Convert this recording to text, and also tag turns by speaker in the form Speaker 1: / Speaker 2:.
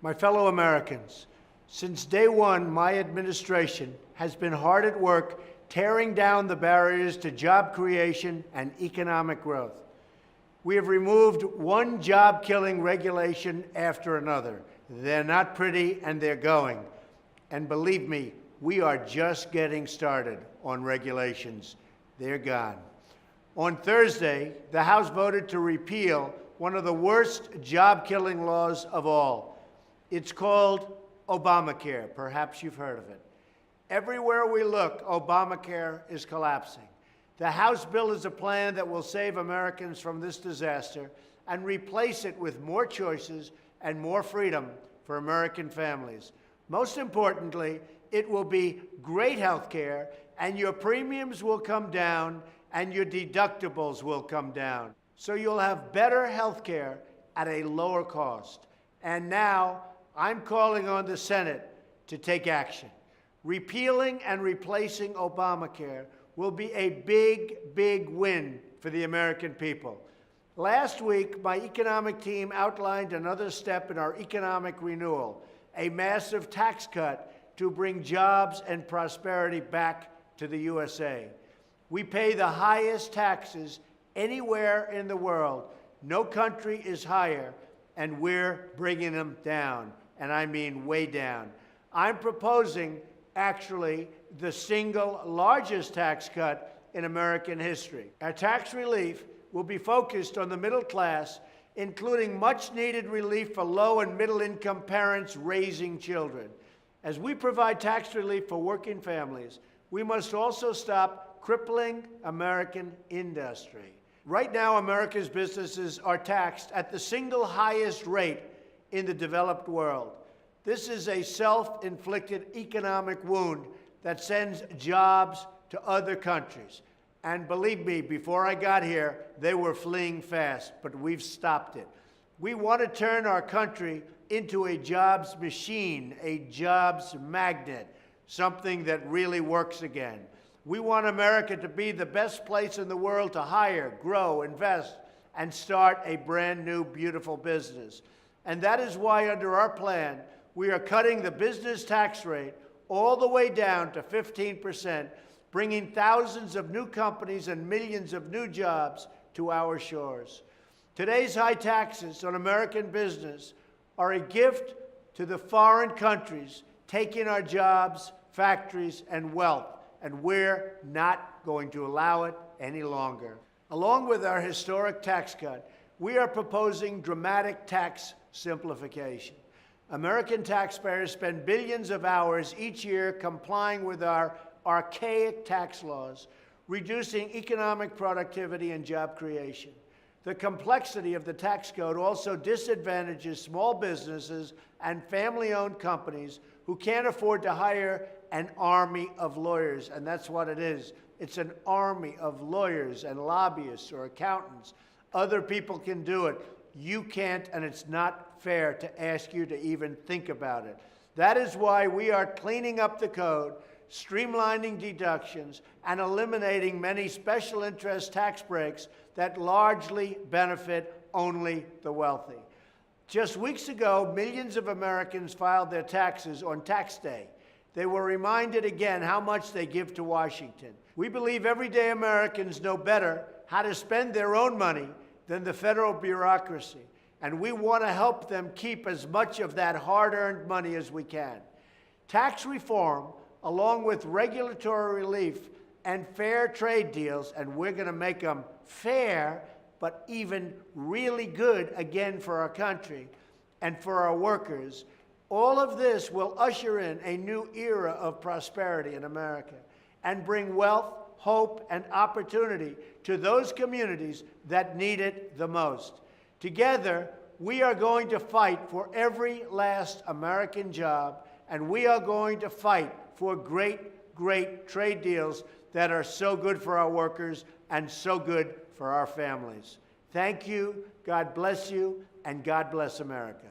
Speaker 1: My fellow Americans, since day one, my administration has been hard at work tearing down the barriers to job creation and economic growth. We have removed one job-killing regulation after another. They're not pretty, and they're going. And believe me, we are just getting started on regulations. They're gone. On Thursday, the House voted to repeal one of the worst job-killing laws of all. It's called Obamacare. Perhaps you've heard of it. Everywhere we look, Obamacare is collapsing. The House bill is a plan that will save Americans from this disaster and replace it with more choices and more freedom for American families. Most importantly, it will be great health care, and your premiums will come down, and your deductibles will come down. So you'll have better health care at a lower cost. And now, I'm calling on the Senate to take action. Repealing and replacing Obamacare will be a big, big win for the American people. Last week, my economic team outlined another step in our economic renewal, a massive tax cut to bring jobs and prosperity back to the USA. We pay the highest taxes anywhere in the world. No country is higher, and we're bringing them down, and I mean way down. I'm proposing, actually, the single largest tax cut in American history. Our tax relief will be focused on the middle class, including much-needed relief for low- and middle-income parents raising children. As we provide tax relief for working families, we must also stop crippling American industry. Right now, America's businesses are taxed at the single highest rate in the developed world. This is a self-inflicted economic wound that sends jobs to other countries. And believe me, before I got here, they were fleeing fast, but we've stopped it. We want to turn our country into a jobs machine, a jobs magnet, something that really works again. We want America to be the best place in the world to hire, grow, invest, and start a brand new, beautiful business. And that is why, under our plan, we are cutting the business tax rate all the way down to 15%, bringing thousands of new companies and millions of new jobs to our shores. Today's high taxes on American business are a gift to the foreign countries taking our jobs, factories, and wealth, and we're not going to allow it any longer. Along with our historic tax cut, we are proposing dramatic tax simplification. American taxpayers spend billions of hours each year complying with our archaic tax laws, reducing economic productivity and job creation. The complexity of the tax code also disadvantages small businesses and family-owned companies who can't afford to hire an army of lawyers, and that's what it is. It's an army of lawyers and lobbyists or accountants. Other people can do it. You can't, and it's not fair to ask you to even think about it. That is why we are cleaning up the code, streamlining deductions, and eliminating many special interest tax breaks that largely benefit only the wealthy. Just weeks ago, millions of Americans filed their taxes on tax day. They were reminded again how much they give to Washington. We believe everyday Americans know better how to spend their own money than the federal bureaucracy, and we want to help them keep as much of that hard-earned money as we can. Tax reform, along with regulatory relief and fair trade deals, and we're going to make them fair, but even really good again for our country and for our workers. All of this will usher in a new era of prosperity in America and bring wealth, hope, and opportunity to those communities that need it the most. Together, we are going to fight for every last American job, and we are going to fight for great, great trade deals that are so good for our workers and so good for our families. Thank you, God bless you, and God bless America.